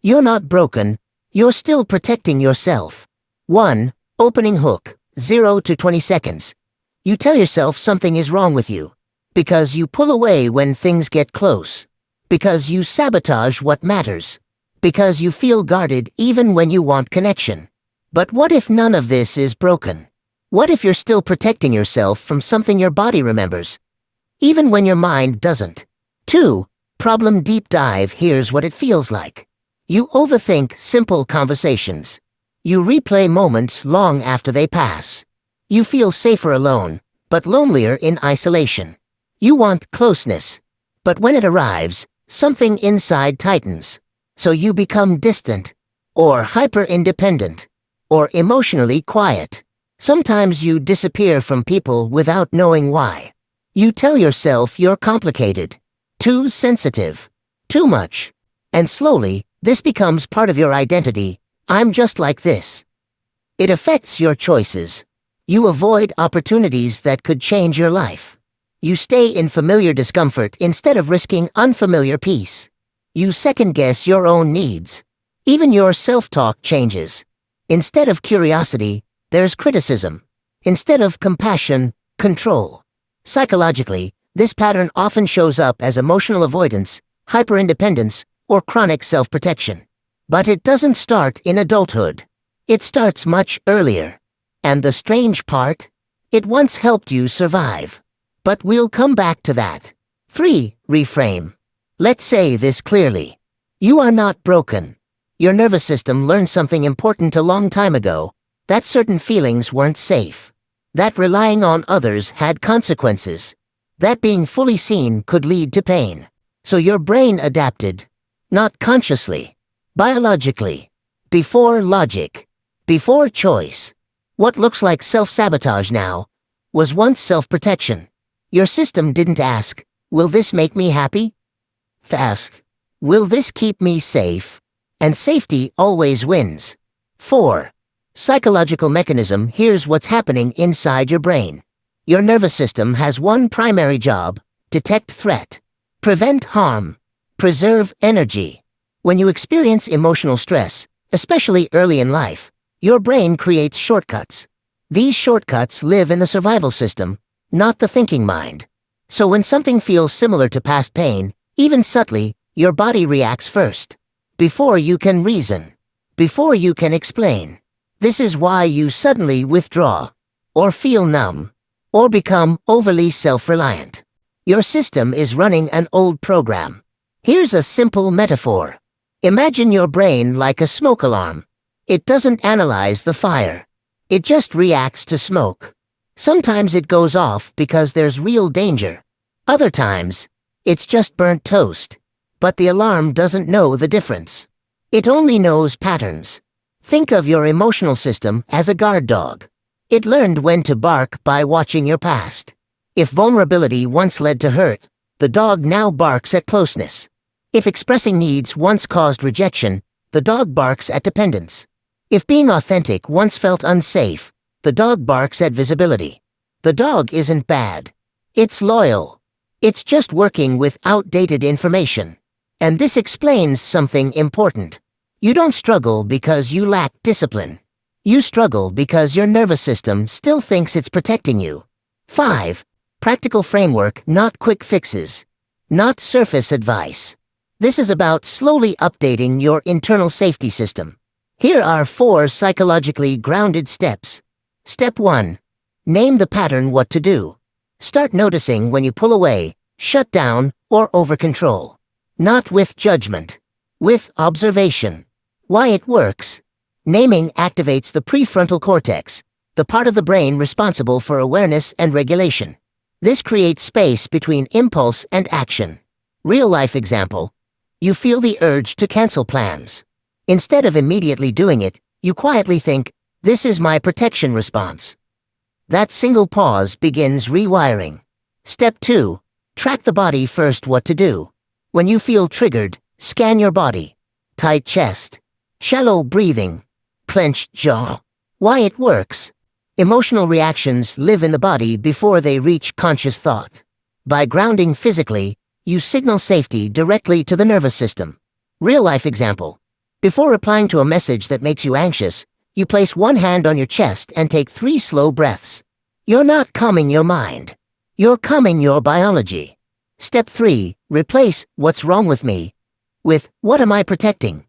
You're not broken, you're still protecting yourself. 1. Opening hook, 0 to 20 seconds. You tell yourself something is wrong with you. Because you pull away when things get close. Because you sabotage what matters. Because you feel guarded even when you want connection. But what if none of this is broken? What if you're still protecting yourself from something your body remembers, even when your mind doesn't? 2. Problem deep dive. Here's what it feels like. You overthink simple conversations. You replay moments long after they pass. You feel safer alone, but lonelier in isolation. You want closeness. But when it arrives, something inside tightens. So you become distant, or hyper-independent, or emotionally quiet. Sometimes you disappear from people without knowing why. You tell yourself you're complicated, too sensitive, too much. And slowly, this becomes part of your identity. I'm just like this. It affects your choices. You avoid opportunities that could change your life. You stay in familiar discomfort instead of risking unfamiliar peace. You second-guess your own needs. Even your self-talk changes. Instead of curiosity, there's criticism. Instead of compassion, control. Psychologically, this pattern often shows up as emotional avoidance, hyperindependence, or chronic self-protection. But it doesn't start in adulthood. It starts much earlier. And the strange part? It once helped you survive. But we'll come back to that. 3. Reframe. Let's say this clearly. You are not broken. Your nervous system learned something important a long time ago. That certain feelings weren't safe. That relying on others had consequences. That being fully seen could lead to pain. So your brain adapted. Not consciously. Biologically. Before logic. Before choice. What looks like self-sabotage now was once self-protection. Your system didn't ask, will this make me happy? Asked, will this keep me safe? And safety always wins. 4. Psychological mechanism. Here's what's happening inside your brain. Your nervous system has one primary job: detect threat, prevent harm, preserve energy. When you experience emotional stress, especially early in life, your brain creates shortcuts. These shortcuts live in the survival system, not the thinking mind. So when something feels similar to past pain, even subtly, your body reacts first. Before you can reason. Before you can explain. This is why you suddenly withdraw, or feel numb, or become overly self-reliant. Your system is running an old program. Here's a simple metaphor. Imagine your brain like a smoke alarm. It doesn't analyze the fire. It just reacts to smoke. Sometimes it goes off because there's real danger. Other times, it's just burnt toast. But the alarm doesn't know the difference. It only knows patterns. Think of your emotional system as a guard dog. It learned when to bark by watching your past. If vulnerability once led to hurt, the dog now barks at closeness. If expressing needs once caused rejection, the dog barks at dependence. If being authentic once felt unsafe, the dog barks at visibility. The dog isn't bad. It's loyal. It's just working with outdated information. And this explains something important. You don't struggle because you lack discipline. You struggle because your nervous system still thinks it's protecting you. 5. Practical framework, not quick fixes. Not surface advice. This is about slowly updating your internal safety system. Here are 4 psychologically grounded steps. Step 1. Name the pattern. What to do. Start noticing when you pull away, shut down, or over-control. Not with judgment. With observation. Why it works. Naming activates the prefrontal cortex, the part of the brain responsible for awareness and regulation. This creates space between impulse and action. Real-life example. You feel the urge to cancel plans. Instead of immediately doing it, you quietly think, this is my protection response. That single pause begins rewiring. Step 2. Track the body first. What to do. When you feel triggered, scan your body. Tight chest. Shallow breathing. Clenched jaw. Why it works. Emotional reactions live in the body before they reach conscious thought. By grounding physically, you signal safety directly to the nervous system. Real-life example. Before replying to a message that makes you anxious, you place one hand on your chest and take 3 slow breaths. You're not calming your mind. You're calming your biology. Step 3. Replace "what's wrong with me" with "what am I protecting?"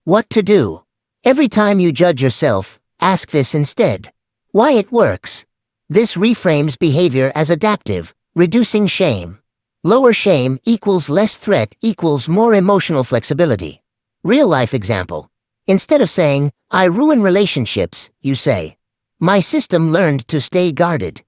What to do? Every time you judge yourself, ask this instead. Why it works. This reframes behavior as adaptive, reducing shame. Lower shame equals less threat equals more emotional flexibility. Real-life example. Instead of saying, "I ruin relationships," you say, "My system learned to stay guarded."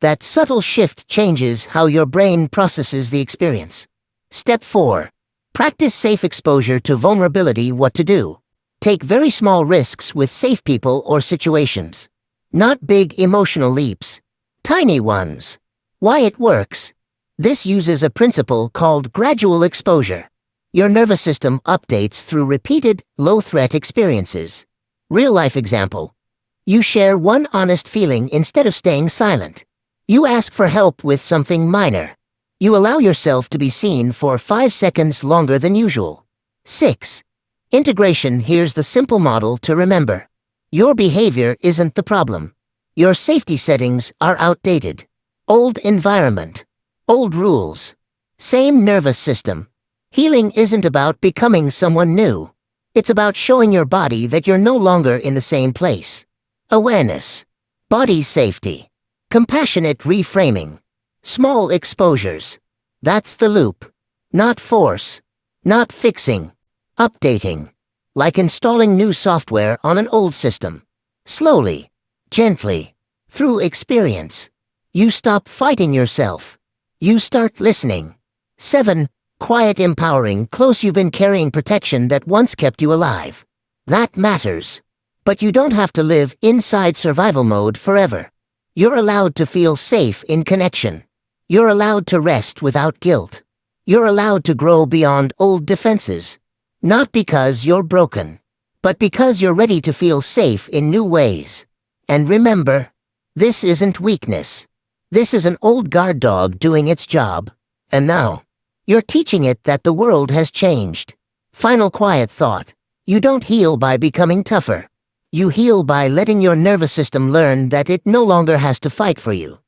That subtle shift changes how your brain processes the experience. Step 4. Practice safe exposure to vulnerability. What to do. Take very small risks with safe people or situations. Not big emotional leaps. Tiny ones. Why it works. This uses a principle called gradual exposure. Your nervous system updates through repeated, low-threat experiences. Real-life example. You share one honest feeling instead of staying silent. You ask for help with something minor. You allow yourself to be seen for 5 seconds longer than usual. 6. Integration. Here's the simple model to remember. Your behavior isn't the problem. Your safety settings are outdated. Old environment. Old rules. Same nervous system. Healing isn't about becoming someone new. It's about showing your body that you're no longer in the same place. Awareness. Body safety. Compassionate reframing. Small exposures. That's the loop. Not force. Not fixing. Updating. Like installing new software on an old system. Slowly. Gently. Through experience. You stop fighting yourself. You start listening. 7. Quiet empowering. Close. You've been carrying protection that once kept you alive. That matters. But you don't have to live inside survival mode forever. You're allowed to feel safe in connection. You're allowed to rest without guilt. You're allowed to grow beyond old defenses. Not because you're broken, but because you're ready to feel safe in new ways. And remember, this isn't weakness. This is an old guard dog doing its job. And now, you're teaching it that the world has changed. Final quiet thought. You don't heal by becoming tougher. You heal by letting your nervous system learn that it no longer has to fight for you.